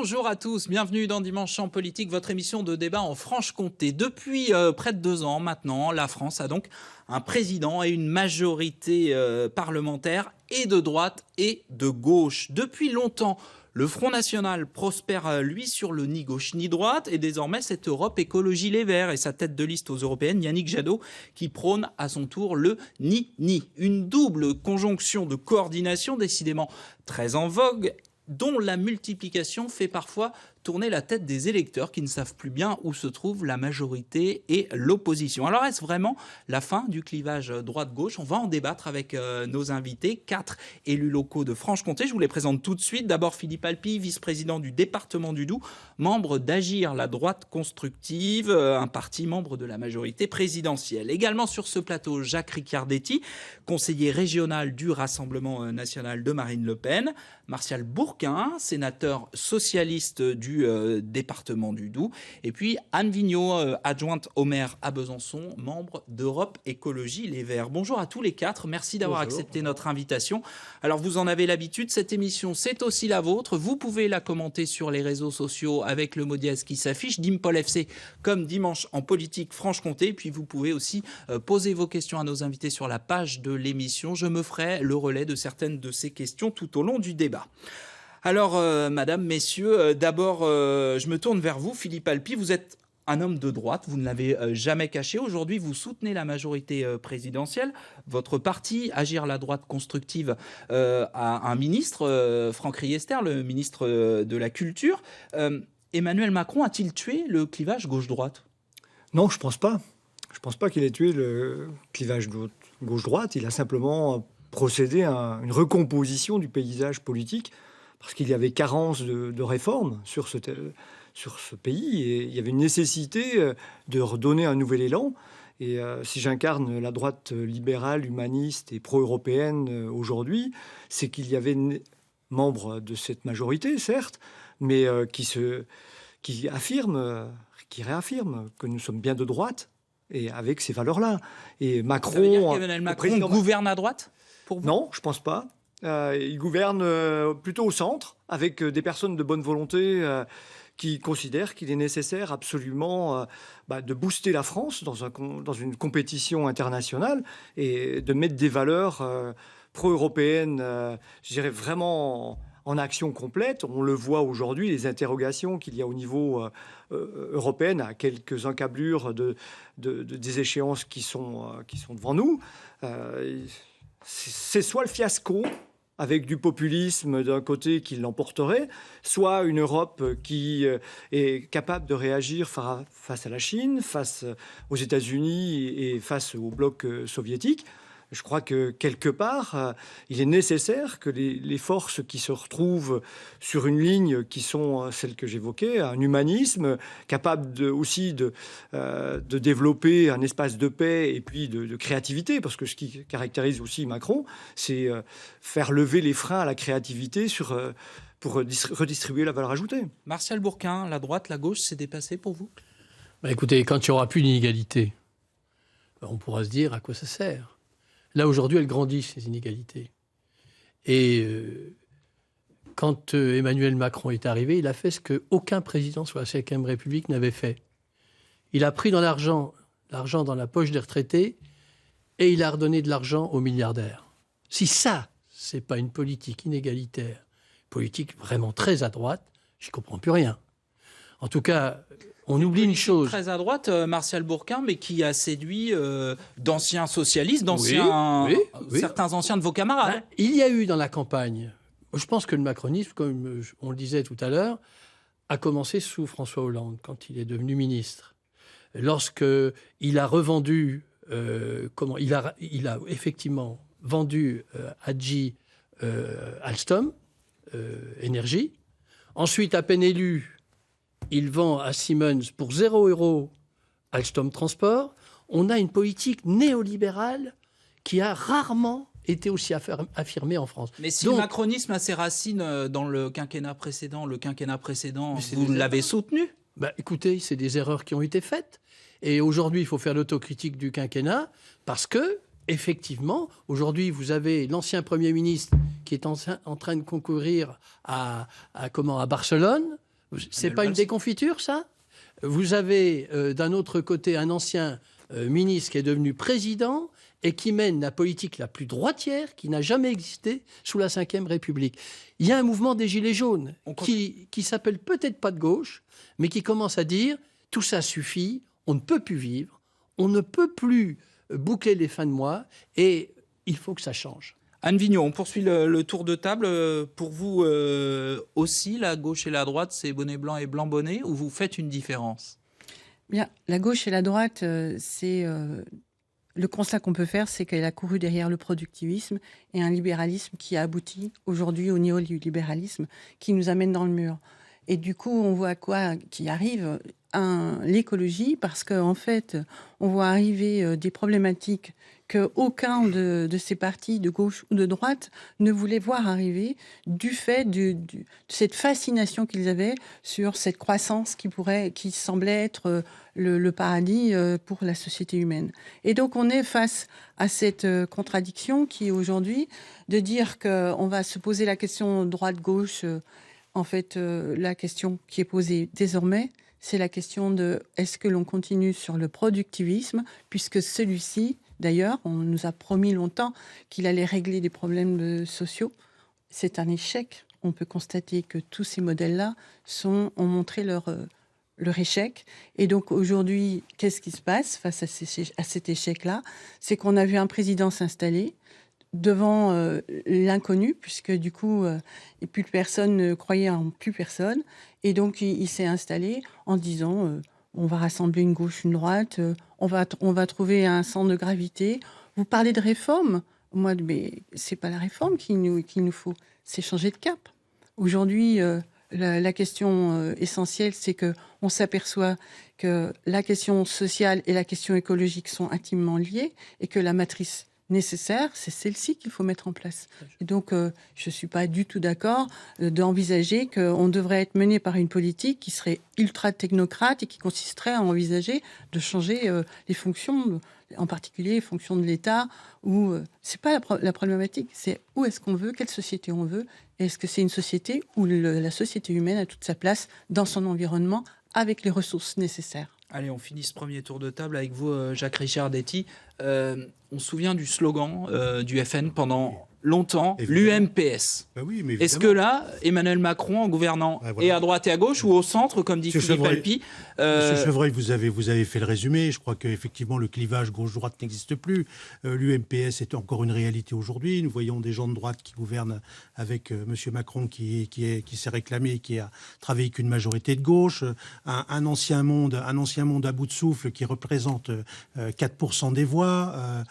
Bonjour à tous, bienvenue dans Dimanche en politique, votre émission de débat en Franche-Comté. Depuis près de 2 ans maintenant, la France a donc un président et une majorité parlementaire et de droite et de gauche. Depuis longtemps, le Front National prospère, lui, sur le ni gauche ni droite, et désormais cette Europe Écologie Les Verts et sa tête de liste aux européennes, Yannick Jadot, qui prône à son tour le ni-ni. Une double conjonction de coordination décidément très en vogue, dont la multiplication fait parfois tourner la tête des électeurs qui ne savent plus bien où se trouve la majorité et l'opposition. Alors est-ce vraiment la fin du clivage droite-gauche? On va en débattre avec nos invités, 4 élus locaux de Franche-Comté. Je vous les présente tout de suite. D'abord Philippe Alpi, vice-président du département du Doubs, membre d'Agir la droite constructive, un parti membre de la majorité présidentielle. Également sur ce plateau, Jacques Ricciardetti, conseiller régional du Rassemblement national de Marine Le Pen, Martial Bourquin, sénateur socialiste du département du Doubs, et puis Anne Vigneault, adjointe au maire à Besançon, membre d'Europe Écologie Les Verts. Bonjour à tous les 4, merci d'avoir accepté notre invitation. Alors vous en avez l'habitude, cette émission c'est aussi la vôtre, vous pouvez la commenter sur les réseaux sociaux avec le mot dièse qui s'affiche, Dimpol FC comme Dimanche en politique Franche-Comté, et puis vous pouvez aussi poser vos questions à nos invités sur la page de l'émission. Je me ferai le relais de certaines de ces questions tout au long du débat. Alors, madame, messieurs, d'abord, je me tourne vers vous, Philippe Alpi. Vous êtes un homme de droite, vous ne l'avez jamais caché. Aujourd'hui, vous soutenez la majorité présidentielle. Votre parti, Agir la droite constructive, a un ministre, Franck Riester, le ministre de la Culture. Emmanuel Macron a-t-il tué le clivage gauche-droite? Non, je ne pense pas. Je ne pense pas qu'il ait tué le clivage gauche-droite. Il a simplement procédé à une recomposition du paysage politique, parce qu'il y avait carence de réformes sur ce pays, et il y avait une nécessité de redonner un nouvel élan. Et si j'incarne la droite libérale, humaniste et pro-européenne aujourd'hui, c'est qu'il y avait membres de cette majorité, certes, mais qui réaffirment que nous sommes bien de droite, et avec ces valeurs-là. Et Macron... Ça veut dire qu'Emmanuel Macron gouverne à droite pour vous? Non, je ne pense pas. Il gouverne plutôt au centre, avec des personnes de bonne volonté qui considèrent qu'il est nécessaire absolument de booster la France dans une compétition internationale et de mettre des valeurs pro-européennes, je dirais vraiment en action complète. On le voit aujourd'hui, les interrogations qu'il y a au niveau européen à quelques encablures des échéances qui sont devant nous. C'est soit le fiasco, avec du populisme d'un côté qui l'emporterait, soit une Europe qui est capable de réagir face à la Chine, face aux États-Unis et face au bloc soviétique. Je crois que quelque part, il est nécessaire que les forces qui se retrouvent sur une ligne qui sont celles que j'évoquais, un humanisme capable aussi de développer un espace de paix et puis de créativité, parce que ce qui caractérise aussi Macron, c'est faire lever les freins à la créativité pour redistribuer la valeur ajoutée. Martial Bourquin, la droite, la gauche, c'est dépassé pour vous? Écoutez, quand il n'y aura plus d'inégalité, on pourra se dire à quoi ça sert. Là, aujourd'hui, elles grandissent, ces inégalités. Et quand Emmanuel Macron est arrivé, il a fait ce qu'aucun président sur la Ve République n'avait fait. Il a pris dans l'argent dans la poche des retraités et il a redonné de l'argent aux milliardaires. Si ça, c'est pas une politique inégalitaire, politique vraiment très à droite, je ne comprends plus rien. En tout cas... On oublie une chose. Très à droite, Martial Bourquin, mais qui a séduit d'anciens socialistes, certains anciens de vos camarades. Il y a eu dans la campagne, je pense que le macronisme, comme on le disait tout à l'heure, a commencé sous François Hollande, quand il est devenu ministre. Lorsqu'il a revendu, il a effectivement vendu Adji Alstom Énergie. Ensuite, à peine élu, il vend à Siemens pour 0 € Alstom Transport. On a une politique néolibérale qui a rarement été aussi affirmée en France. Mais si le macronisme a ses racines dans le quinquennat précédent, vous l'avez soutenu? Écoutez, c'est des erreurs qui ont été faites. Et aujourd'hui, il faut faire l'autocritique du quinquennat parce que, effectivement, aujourd'hui, vous avez l'ancien Premier ministre qui est en train de concourir à Barcelone. C'est pas une déconfiture, ça? Vous avez d'un autre côté un ancien ministre qui est devenu président et qui mène la politique la plus droitière qui n'a jamais existé sous la Ve République. Il y a un mouvement des Gilets jaunes qui s'appelle peut-être pas de gauche, mais qui commence à dire « tout ça suffit, on ne peut plus vivre, on ne peut plus boucler les fins de mois et il faut que ça change ». Anne Vigneault, on poursuit le tour de table. Pour vous aussi, la gauche et la droite, c'est bonnet blanc et blanc bonnet, ou vous faites une différence? Bien, la gauche et la droite, c'est le constat qu'on peut faire, c'est qu'elle a couru derrière le productivisme et un libéralisme qui a abouti aujourd'hui au néolibéralisme qui nous amène dans le mur. Et du coup, on voit quoi qui arrive? L'écologie, parce qu'en fait, on voit arriver des problématiques qu'aucun de ces partis de gauche ou de droite ne voulait voir arriver du fait de cette fascination qu'ils avaient sur cette croissance qui semblait être le paradis pour la société humaine. Et donc, on est face à cette contradiction qui est aujourd'hui de dire qu'on va se poser la question droite-gauche. En fait, la question qui est posée désormais, c'est la question de est-ce que l'on continue sur le productivisme, puisque celui-ci, d'ailleurs, on nous a promis longtemps qu'il allait régler des problèmes sociaux. C'est un échec. On peut constater que tous ces modèles-là ont montré leur échec. Et donc aujourd'hui, qu'est-ce qui se passe face à cet échec-là? C'est qu'on a vu un président s'installer devant l'inconnu, puisque du coup, plus personne ne croyait en plus personne. Et donc, il s'est installé en disant on va rassembler une gauche, une droite, on va trouver un centre de gravité. Vous parlez de réforme, mais c'est pas la réforme qu'il nous faut, c'est changer de cap. Aujourd'hui, la question essentielle, c'est qu'on s'aperçoit que la question sociale et la question écologique sont intimement liées et que la matrice nécessaire, c'est celle-ci qu'il faut mettre en place. Et donc, je ne suis pas du tout d'accord d'envisager qu'on devrait être mené par une politique qui serait ultra technocrate et qui consisterait à envisager de changer les fonctions, en particulier les fonctions de l'État, où c'est pas la problématique, c'est où est-ce qu'on veut, quelle société on veut, et est-ce que c'est une société où la société humaine a toute sa place dans son environnement avec les ressources nécessaires. Allez, on finit ce premier tour de table avec vous, Jacques Richardetti. On se souvient du slogan du FN pendant longtemps, l'UMPS. Ben oui, mais est-ce que là, Emmanuel Macron, en gouvernant et à droite et à gauche, ou au centre, comme dit Philippe Alpi... Monsieur Chevreuil, vous avez fait le résumé. Je crois qu'effectivement, le clivage gauche-droite n'existe plus. L'UMPS est encore une réalité aujourd'hui. Nous voyons des gens de droite qui gouvernent avec Monsieur Macron qui s'est réclamé, qui a travaillé avec une majorité de gauche. Un ancien monde à bout de souffle qui représente 4% des voix.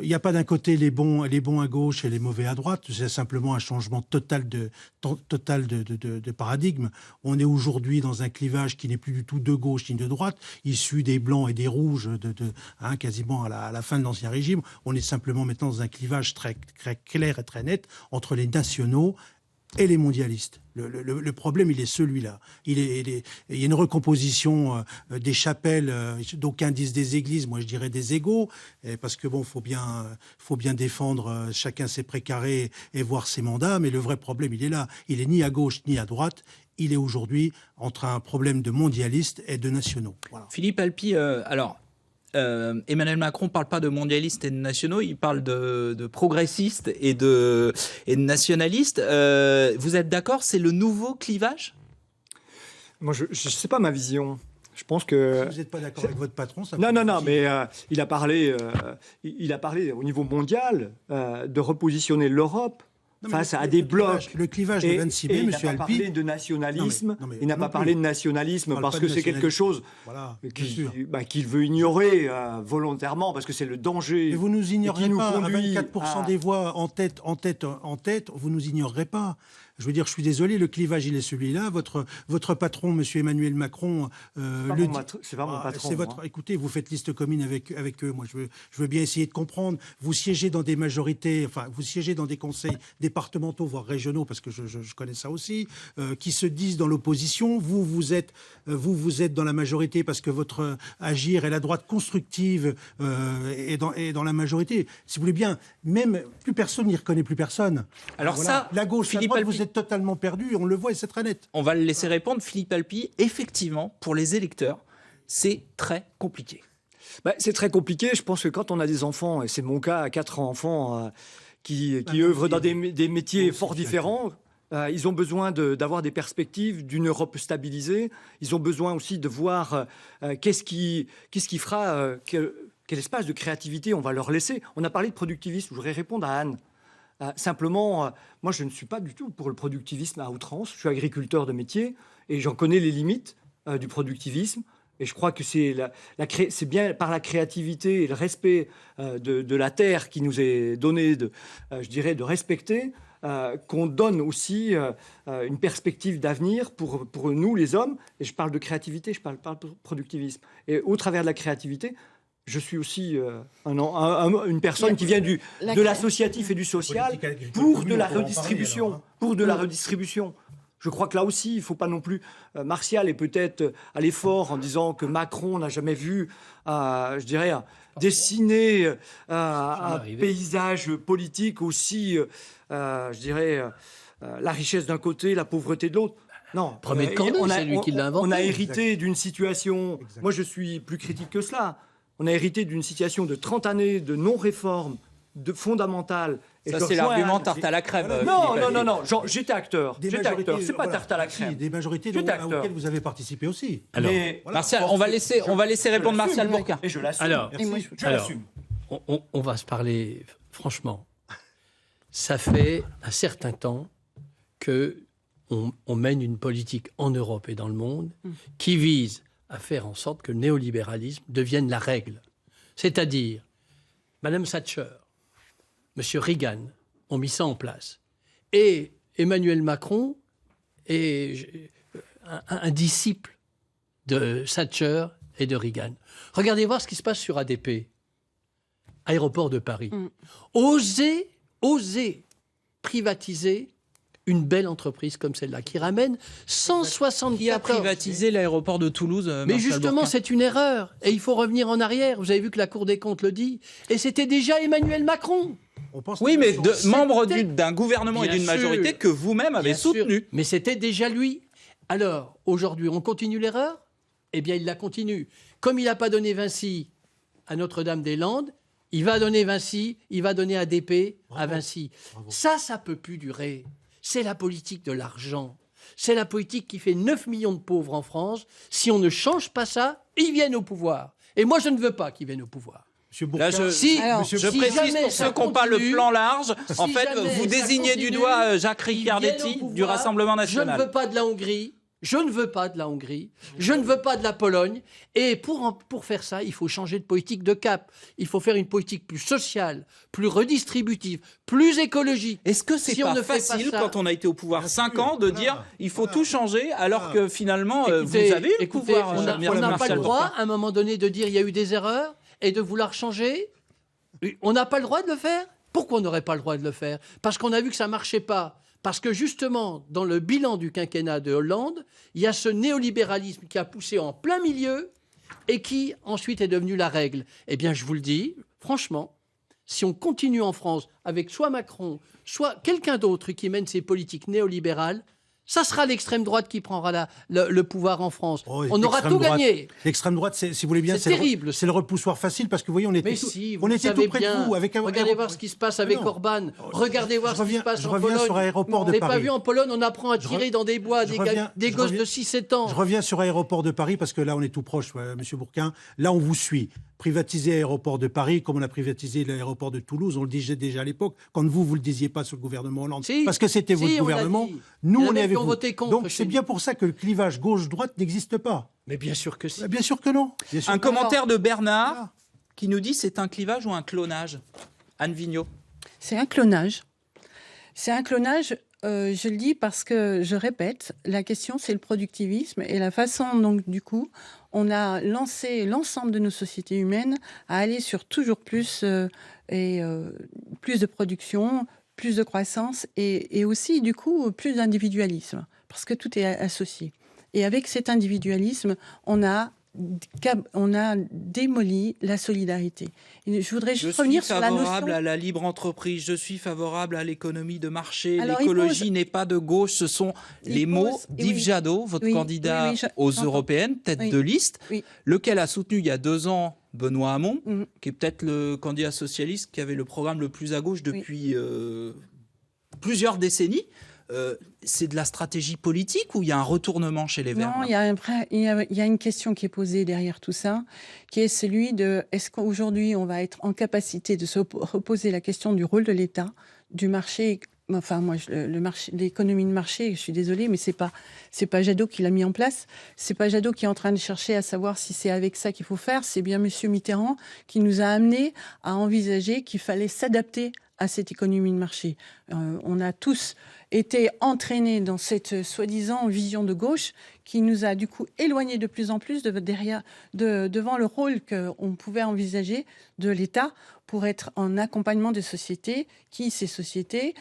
Il n'y a pas d'un côté les bons à gauche et les mauvais à droite. C'est simplement un changement total de paradigme. On est aujourd'hui dans un clivage qui n'est plus du tout de gauche ni de droite, issu des blancs et des rouges quasiment à la fin de l'Ancien Régime. On est simplement maintenant dans un clivage très, très clair et très net entre les nationaux et les mondialistes. Le problème, il est celui-là. Il y a une recomposition des chapelles, d'aucuns disent des églises, moi je dirais des égaux, parce que faut bien défendre chacun ses précarés et voir ses mandats, mais le vrai problème, il est là. Il est ni à gauche ni à droite. Il est aujourd'hui entre un problème de mondialistes et de nationaux. Voilà. Philippe Alpi, Emmanuel Macron ne parle pas de mondialistes et de nationaux, il parle de progressistes et de nationalistes. Vous êtes d'accord, c'est le nouveau clivage? Moi, je ne sais pas ma vision. Je pense que... Si vous n'êtes pas d'accord avec votre patron, ça... Non, mais il a parlé au niveau mondial de repositionner l'Europe face à des blocs. Le clivage de 26 mai, M. Alpi... Il n'a pas parlé de nationalisme parce que c'est quelque chose qu'il veut ignorer volontairement, parce que c'est le danger. Mais vous nous ignorez pas, à conduit 24% des voix en tête, vous nous ignorerez pas. Je veux dire, je suis désolé, le clivage, il est celui-là. Votre patron, M. Emmanuel Macron... c'est pas mon patron. Écoutez, vous faites liste commune avec eux. Moi, je veux bien essayer de comprendre. Vous siégez dans des majorités, vous siégez dans des conseils départementaux, voire régionaux, parce que je connais ça aussi, qui se disent dans l'opposition. Vous êtes dans la majorité parce que votre agir est la droite constructive est dans la majorité. Si vous voulez bien, même plus personne n'y reconnaît plus personne. Alors ça, la gauche, Philippe la droite, êtes totalement perdu, et on le voit et c'est très net. On va le laisser répondre. Philippe Alpi, effectivement, pour les électeurs, c'est très compliqué. C'est très compliqué. Je pense que quand on a des enfants, et c'est mon cas, 4 enfants qui œuvrent dans des métiers fort différents, ils ont besoin d'avoir des perspectives d'une Europe stabilisée. Ils ont besoin aussi de voir qu'est-ce qui fera, quel espace de créativité on va leur laisser. On a parlé de productivisme. Je voudrais répondre à Anne. Simplement, moi, je ne suis pas du tout pour le productivisme à outrance. Je suis agriculteur de métier et j'en connais les limites du productivisme. Et je crois que c'est bien par la créativité et le respect de la terre qui nous est donné, je dirais, de respecter, qu'on donne aussi une perspective d'avenir pour nous, les hommes. Et je parle de créativité, je parle pas de productivisme. Et au travers de la créativité, je suis aussi une personne qui vient de l'associatif et du social pour de la redistribution. Je crois que là aussi, il ne faut pas non plus... Martial est peut-être à l'effort en disant que Macron n'a jamais vu, je dirais, dessiner un paysage politique aussi, je dirais, la richesse d'un côté, la pauvreté de l'autre. Non, Premier de Corneille, c'est lui qui l'a inventé. On a hérité d'une situation... Exactement. Moi, je suis plus critique que cela. On a hérité d'une situation de 30 années de non-réforme fondamentale. Ça, c'est l'argument tarte à la crème. Non. J'étais acteur. C'est pas tarte à la crème. Des majorités auxquelles vous avez participé aussi. Alors, Martial, on va laisser répondre Martial Bourquin. Et je l'assume. Alors, je l'assume. On va se parler franchement. Ça fait un certain temps que on mène une politique en Europe et dans le monde qui vise à faire en sorte que le néolibéralisme devienne la règle. C'est-à-dire, Mme Thatcher, M. Reagan ont mis ça en place. Et Emmanuel Macron est un disciple de Thatcher et de Reagan. Regardez voir ce qui se passe sur ADP, Aéroport de Paris. Osez privatiser une belle entreprise comme celle-là, qui ramène 174... Qui a privatisé l'aéroport de Toulouse, Mais justement, c'est une erreur. Et il faut revenir en arrière. Vous avez vu que la Cour des comptes le dit. Et c'était déjà Emmanuel Macron. Oui, mais membre d'un gouvernement et d'une majorité que vous-même avez soutenu. Mais c'était déjà lui. Alors, aujourd'hui, on continue l'erreur ? Eh bien, il la continue. Comme il n'a pas donné Vinci à Notre-Dame-des-Landes, il va donner Vinci, il va donner ADP à Vinci. Ça peut plus durer. C'est la politique de l'argent. C'est la politique qui fait 9 millions de pauvres en France. Si on ne change pas ça, ils viennent au pouvoir. Et moi, je ne veux pas qu'ils viennent au pouvoir. Là, je précise pour ceux qui n'ont pas le plan large, en fait, vous désignez du doigt Jacques Ricardetti du Rassemblement national. Je ne veux pas de la Hongrie. Je ne veux pas de la Hongrie, je ne veux pas de la Pologne. Et pour faire ça, il faut changer de politique de cap. Il faut faire une politique plus sociale, plus redistributive, plus écologique. Est-ce que c'est pas facile, quand on a été au pouvoir 5 ans, de dire il faut tout changer, alors que finalement, vous avez eu le pouvoir. On n'a pas le droit, à un moment donné, de dire il y a eu des erreurs et de vouloir changer. On n'a pas le droit de le faire. Pourquoi on n'aurait pas le droit de le faire ? Parce qu'on a vu que ça ne marchait pas. Parce que justement, dans le bilan du quinquennat de Hollande, il y a ce néolibéralisme qui a poussé en plein milieu et qui ensuite est devenu la règle. Eh bien, je vous le dis, franchement, si on continue en France avec soit Macron, soit quelqu'un d'autre qui mène ces politiques néolibérales, ça sera l'extrême droite qui prendra le pouvoir en France. On aura tout gagné. L'extrême droite, si vous voulez bien, c'est terrible. C'est le repoussoir facile parce que vous voyez, on était tout près de vous. Regardez voir ce qui se passe avec Orban. Regardez voir ce qui se passe en Pologne. Je reviens sur Aéroport de Paris. On n'a pas vu en Pologne, on apprend à tirer dans des bois des gosses de 6-7 ans. Je reviens sur Aéroport de Paris parce que là, on est tout proche, Monsieur Bourquin. Là, on vous suit. Privatiser Aéroport de Paris, comme on a privatisé l'aéroport de Toulouse, on le disait déjà à l'époque, quand vous le disiez pas sous le gouvernement Hollande, parce que c'était votre gouvernement. Nous, on est avec vous. Donc, c'est bien pour ça que le clivage gauche-droite n'existe pas. Mais bien sûr que si. Bien sûr que non. Un commentaire de Bernard qui nous dit c'est un clivage ou un clonage. Anne Vigneault. C'est un clonage. C'est un clonage, je le dis parce que, je répète, la question c'est le productivisme et la façon dont, du coup, on a lancé l'ensemble de nos sociétés humaines à aller sur toujours plus plus de production, plus de croissance et aussi, du coup, plus d'individualisme, parce que tout est associé. Et avec cet individualisme, on a on a démoli la solidarité. Et je voudrais juste revenir sur la notion... Je suis favorable à la libre entreprise, je suis favorable à l'économie de marché. Alors, l'écologie n'est pas de gauche, ce sont les mots d'Yves Jadot, votre candidat aux européennes, tête de liste, lequel a soutenu il y a 2 ans Benoît Hamon, qui est peut-être le candidat socialiste qui avait le programme le plus à gauche depuis plusieurs décennies. C'est de la stratégie politique ou il y a un retournement chez les Verts? Non, il y a une question qui est posée derrière tout ça, qui est celui de est-ce qu'aujourd'hui on va être en capacité de se reposer la question du rôle de l'État, du marché. Enfin, moi, l'économie de marché, je suis désolée, mais c'est pas Jadot qui l'a mis en place. C'est pas Jadot qui est en train de chercher à savoir si c'est avec ça qu'il faut faire. C'est bien Monsieur Mitterrand qui nous a amenés à envisager qu'il fallait s'adapter à cette économie de marché. On a tous été entraînés dans cette soi-disant vision de gauche qui nous a du coup éloignés de plus en plus devant le rôle qu'on pouvait envisager de l'État pour être en accompagnement des sociétés ces sociétés,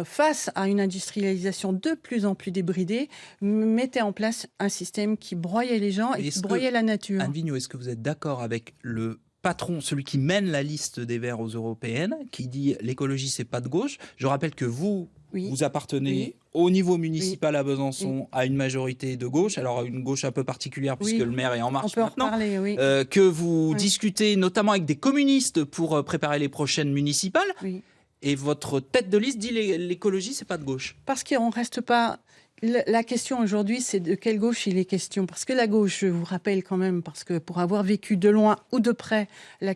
face à une industrialisation de plus en plus débridée, mettaient en place un système qui broyait les gens et qui broyait la nature. Anne Vigneault, est-ce que vous êtes d'accord avec le patron, celui qui mène la liste des Verts aux européennes, qui dit l'écologie c'est pas de gauche? Je rappelle que vous appartenez au niveau municipal à Besançon à une majorité de gauche, alors une gauche un peu particulière puisque le maire est En Marche maintenant, que vous discutez notamment avec des communistes pour préparer les prochaines municipales, et votre tête de liste dit l'écologie c'est pas de gauche. Parce qu'on reste pas... La question aujourd'hui, c'est de quelle gauche il est question. Parce que la gauche, je vous rappelle quand même, parce que pour avoir vécu de loin ou de près, la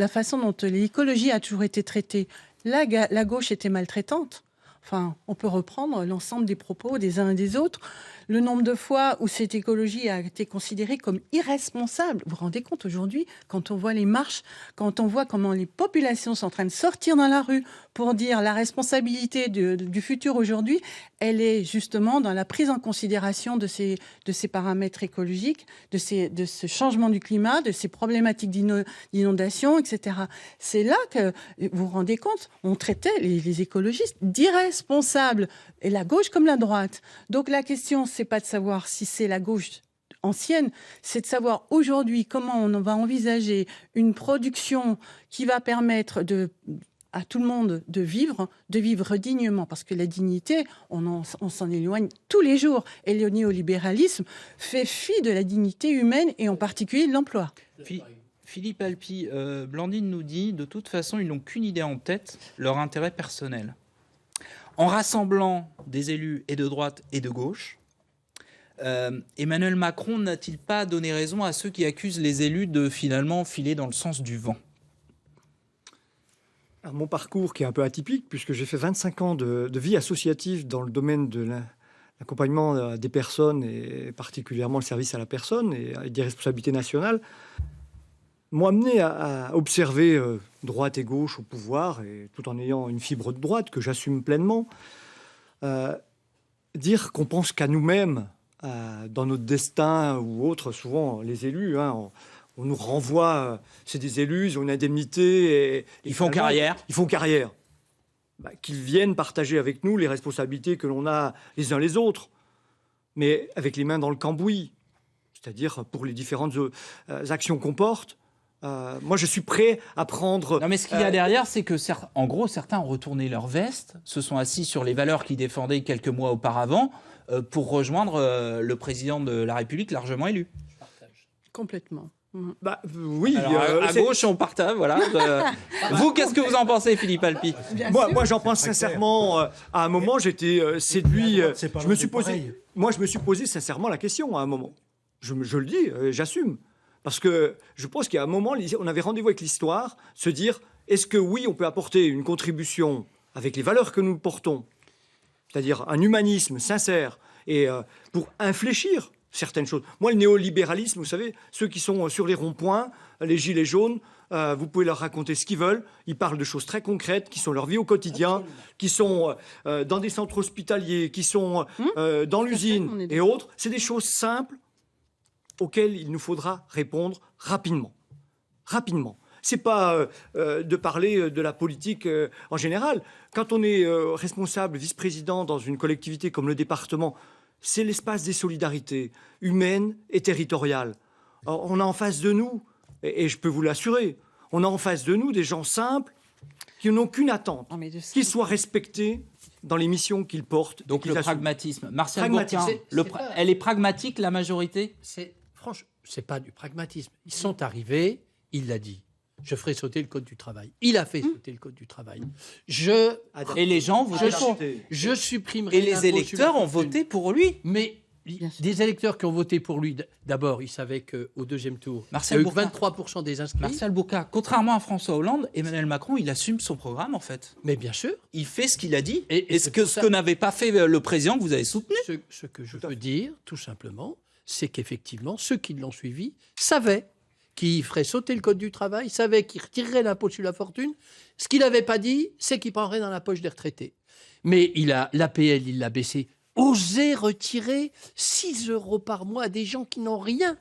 façon dont l'écologie a toujours été traitée, la gauche était maltraitante. Enfin, on peut reprendre l'ensemble des propos des uns et des autres. Le nombre de fois où cette écologie a été considérée comme irresponsable. Vous vous rendez compte aujourd'hui, quand on voit les marches, quand on voit comment les populations sont en train de sortir dans la rue pour dire la responsabilité du futur aujourd'hui, elle est justement dans la prise en considération de ces paramètres écologiques, de ce changement du climat, de ces problématiques d'inondation, etc. C'est là que, vous vous rendez compte, on traitait les écologistes d'irresponsables, et la gauche comme la droite. Donc la question, c'est pas de savoir si c'est la gauche ancienne, c'est de savoir aujourd'hui comment on va envisager une production qui va permettre à tout le monde de vivre dignement. Parce que la dignité, on s'en éloigne tous les jours. Et le néolibéralisme fait fi de la dignité humaine et en particulier de l'emploi. Philippe Alpi, Blandine nous dit, de toute façon, ils n'ont qu'une idée en tête, leur intérêt personnel. En rassemblant des élus et de droite et de gauche, Emmanuel Macron n'a-t-il pas donné raison à ceux qui accusent les élus de finalement filer dans le sens du vent? Alors, mon parcours qui est un peu atypique, puisque j'ai fait 25 ans de vie associative dans le domaine de l'accompagnement des personnes, et particulièrement le service à la personne et des responsabilités nationales, m'ont amené à observer droite et gauche au pouvoir, et tout en ayant une fibre de droite que j'assume pleinement, dire qu'on pense qu'à nous-mêmes, dans notre destin ou autre, souvent les élus, on nous renvoie, c'est des élus, ils ont une indemnité. Et ils font carrière. Ils font carrière. Qu'ils viennent partager avec nous les responsabilités que l'on a les uns les autres, mais avec les mains dans le cambouis, c'est-à-dire pour les différentes actions qu'on porte. Moi, je suis prêt à prendre... Non, mais ce qu'il y a derrière, c'est que, en gros, certains ont retourné leur veste, se sont assis sur les valeurs qu'ils défendaient quelques mois auparavant pour rejoindre le président de la République largement élu. Je partage. Complètement. Oui. Alors, à gauche, on partage, voilà. Vous, qu'est-ce que vous en pensez, Philippe Alpi? Moi, j'en pense sincèrement. À un moment, j'étais séduit. Je me suis posé sincèrement la question à un moment. Je le dis, j'assume. Parce que je pense qu'à un moment, on avait rendez-vous avec l'histoire, se dire, est-ce que oui, on peut apporter une contribution avec les valeurs que nous portons, c'est-à-dire un humanisme sincère, et pour infléchir certaines choses. Moi, le néolibéralisme, vous savez, ceux qui sont sur les ronds-points, les gilets jaunes, vous pouvez leur raconter ce qu'ils veulent. Ils parlent de choses très concrètes, qui sont leur vie au quotidien, qui sont dans des centres hospitaliers, qui sont dans l'usine et autres. C'est des choses simples auxquelles il nous faudra répondre rapidement. Rapidement. Ce n'est pas de parler de la politique en général. Quand on est responsable, vice-président dans une collectivité comme le département, c'est l'espace des solidarités humaines et territoriales. on a en face de nous, et je peux vous l'assurer, on a en face de nous des gens simples qui n'ont qu'une attente, qu'ils soient respectés dans les missions qu'ils portent. Donc le pragmatisme. Martial Bourquin, pas... elle est pragmatique, la majorité? Franchement, c'est pas du pragmatisme. Ils sont arrivés, il l'a dit. Je ferai sauter le code du travail. Il a fait sauter le code du travail. Et les gens, je supprimerai. Et les électeurs ont voté pour lui. Mais des électeurs qui ont voté pour lui, d'abord, ils savaient qu'au deuxième tour, il y a eu 23% des inscrits. Martial Bourquin, contrairement à François Hollande, Emmanuel Macron, il assume son programme, en fait. Mais bien sûr. Il fait ce qu'il a dit. Et ce que n'avait pas fait le président que vous avez soutenu. Ce que je veux dire, tout simplement, c'est qu'effectivement, ceux qui l'ont suivi savaient qu'il ferait sauter le code du travail, savaient qu'il retirerait l'impôt sur la fortune. Ce qu'il n'avait pas dit, c'est qu'il prendrait dans la poche des retraités. Mais l'APL, il l'a baissé. Oser retirer 6 € par mois à des gens qui n'ont rien.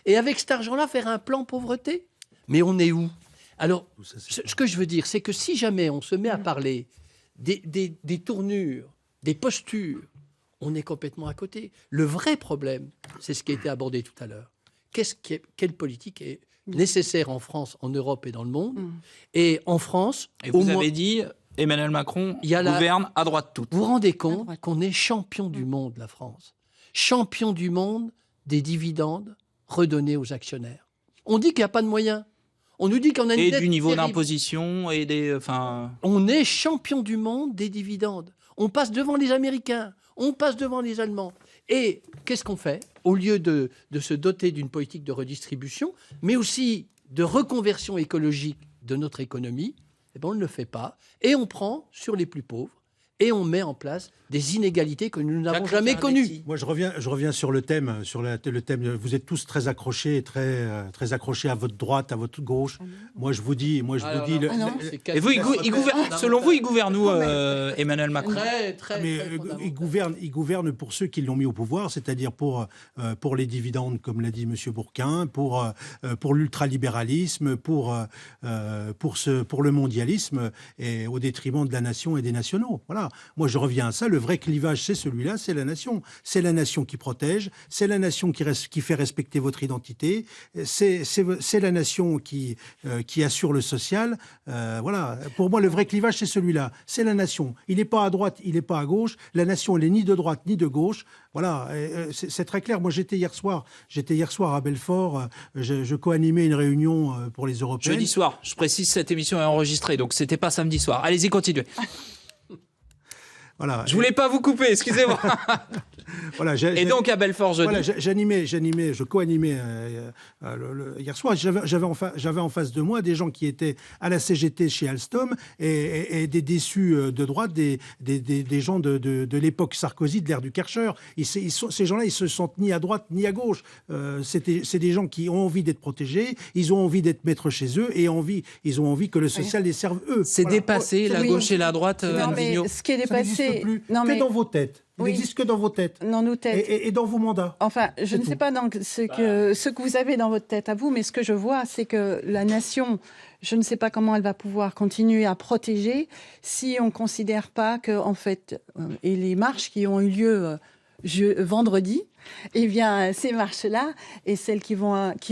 Et avec cet argent-là, faire un plan pauvreté. Mais on est où? Alors, ce que je veux dire, c'est que si jamais on se met à parler des tournures, des postures, on est complètement à côté. Le vrai problème, c'est ce qui a été abordé tout à l'heure. Quelle politique est nécessaire en France, en Europe et dans le monde? Et en France... Et vous avez dit... Emmanuel Macron gouverne à droite toute. Vous vous rendez compte qu'on est champion du monde, la France? Champion du monde des dividendes redonnés aux actionnaires. On dit qu'il n'y a pas de moyens. On nous dit qu'on a une dette et du niveau terrible. d'imposition et des... On est champion du monde des dividendes. On passe devant les Américains, on passe devant les Allemands. Et qu'est-ce qu'on fait? Au lieu de se doter d'une politique de redistribution, mais aussi de reconversion écologique de notre économie, eh bien, on ne le fait pas. Et on prend sur les plus pauvres et on met en place des inégalités que nous n'avons jamais connues. Moi, je reviens sur le thème. Le thème. Vous êtes tous très accrochés, très accrochés à votre droite, à votre gauche. Moi, je vous dis. Et vous, selon vous, il gouverne où, Emmanuel Macron? Il gouverne pour ceux qui l'ont mis au pouvoir, c'est-à-dire pour les dividendes, comme l'a dit M. Bourquin, pour l'ultralibéralisme, pour le mondialisme, et au détriment de la nation et des nationaux. Voilà. Moi, je reviens à ça. Le vrai clivage, c'est celui-là, c'est la nation. C'est la nation qui protège, c'est la nation qui fait respecter votre identité, c'est la nation qui assure le social. Voilà. Pour moi, le vrai clivage, c'est celui-là. C'est la nation. Il n'est pas à droite, il n'est pas à gauche. La nation, elle n'est ni de droite ni de gauche. Voilà. C'est très clair. Moi, j'étais hier soir à Belfort. Je co-animais une réunion pour les Européennes. Jeudi soir. Je précise, cette émission est enregistrée, donc c'était pas samedi soir. Allez-y, continuez. Voilà. Je voulais pas vous couper, excusez-moi. Voilà, et donc à Belfort jeudi. Voilà, je co-animais hier soir. J'avais en face de moi des gens qui étaient à la CGT chez Alstom et des déçus de droite, des gens de l'époque Sarkozy, de l'ère du Karcher. Ces gens-là, ils se sentent ni à droite ni à gauche. C'est des gens qui ont envie d'être protégés, ils ont envie d'être maîtres chez eux et ils ont envie que le social les serve eux. C'est dépassé, la gauche et la droite, Anne Vigneault. Ce qui est dépassé, plus que dans vos têtes. Il n'existe que dans vos têtes. Dans nos têtes. Et dans vos mandats. Enfin, je ne sais pas donc ce que vous avez dans votre tête à vous, mais ce que je vois, c'est que la nation, je ne sais pas comment elle va pouvoir continuer à protéger si on ne considère pas que, en fait, et les marches qui ont eu lieu vendredi, eh bien, ces marches-là et celles qui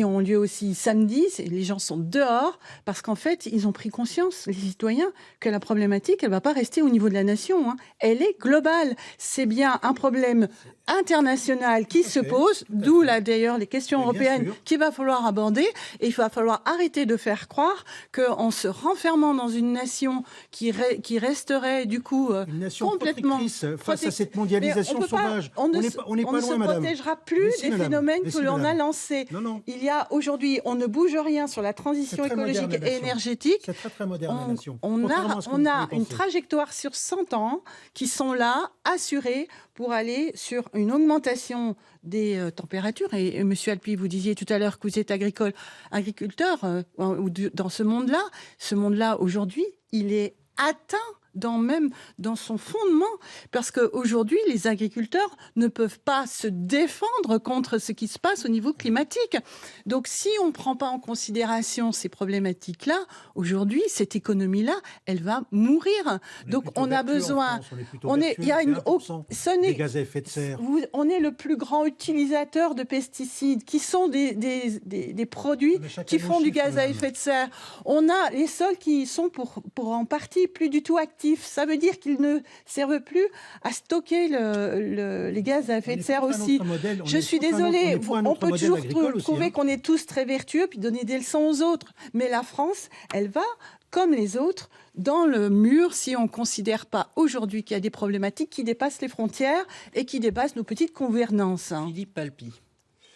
ont lieu aussi samedi, les gens sont dehors parce qu'en fait, ils ont pris conscience, les citoyens, que la problématique, elle ne va pas rester au niveau de la nation. Hein. Elle est globale. C'est bien un problème international qui se pose, d'où là d'ailleurs les questions européennes qu'il va falloir aborder. Et il va falloir arrêter de faire croire qu'en se renfermant dans une nation qui resterait du coup une nation complètement face à cette mondialisation sauvage. On n'est pas loin, madame. On ne se protégera plus des phénomènes que l'on a lancés. Non. Il y a aujourd'hui, on ne bouge rien sur la transition écologique et énergétique. C'est très moderne, la nation. On a une trajectoire sur 100 ans qui sont là, assurées, pour aller sur une augmentation des températures. Et M. Alpi, vous disiez tout à l'heure que vous êtes agriculteur dans ce monde-là. Ce monde-là, aujourd'hui, il est atteint même dans son fondement, parce qu'aujourd'hui, les agriculteurs ne peuvent pas se défendre contre ce qui se passe au niveau climatique. Donc, si on ne prend pas en considération ces problématiques-là, aujourd'hui, cette économie-là, elle va mourir. Donc, on a besoin... Il y a une... des gaz à effet de serre. On est le plus grand utilisateur de pesticides, qui sont des produits qui font du gaz à effet de serre. On a les sols qui sont pour en partie plus du tout actifs. Ça veut dire qu'ils ne servent plus à stocker les gaz à effet de serre aussi. Je suis désolée, on peut toujours trouver qu'on est tous très vertueux puis donner des leçons aux autres. Mais la France, elle va, comme les autres, dans le mur si on ne considère pas aujourd'hui qu'il y a des problématiques qui dépassent les frontières et qui dépassent nos petites gouvernances. Philippe Palpi.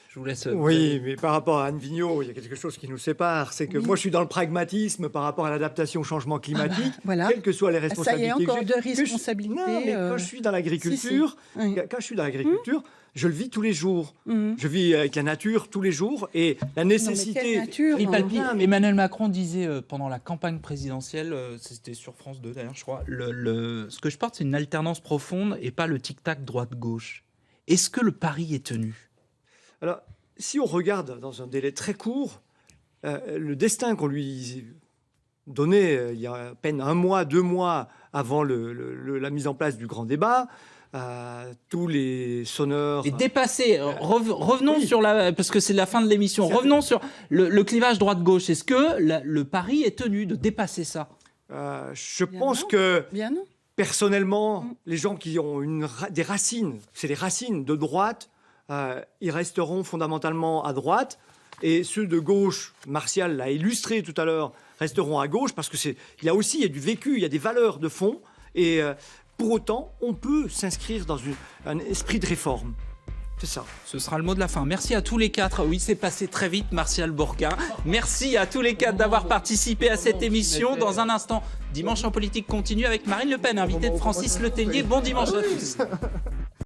Je vous laisse... Oui, mais par rapport à Anne Vigneault, il y a quelque chose qui nous sépare. C'est que moi, je suis dans le pragmatisme par rapport à l'adaptation au changement climatique, voilà. Quelles que soient les responsabilités. Ça y est, encore deux responsabilités. Non, mais quand je suis dans l'agriculture, je le vis tous les jours. Je vis avec la nature tous les jours et la nécessité... Philippe Palpi, Emmanuel Macron disait pendant la campagne présidentielle, c'était sur France 2 d'ailleurs, je crois, ce que je porte, c'est une alternance profonde et pas le tic-tac droite-gauche. Est-ce que le pari est tenu ? Alors, si on regarde dans un délai très court, le destin qu'on lui donnait il y a à peine 1 mois, 2 mois avant la mise en place du grand débat, tous les sonneurs... Et dépassé, revenons sur parce que c'est la fin de l'émission, revenons sur le clivage droite-gauche. Est-ce que le pari est tenu de dépasser ça ? Je pense que... Personnellement, les gens qui ont des racines, c'est les racines de droite, ils resteront fondamentalement à droite, et ceux de gauche, Martial l'a illustré tout à l'heure, resteront à gauche, parce que il y a du vécu, il y a des valeurs de fond, et pour autant, on peut s'inscrire dans un esprit de réforme. C'est ça. Ce sera le mot de la fin. Merci à tous les 4. Oui, c'est passé très vite, Martial Bourquin. Merci à tous les 4 d'avoir participé à cette émission. Dans un instant, Dimanche en politique continue avec Marine Le Pen, invitée de Francis Letellier. Bon dimanche à tous.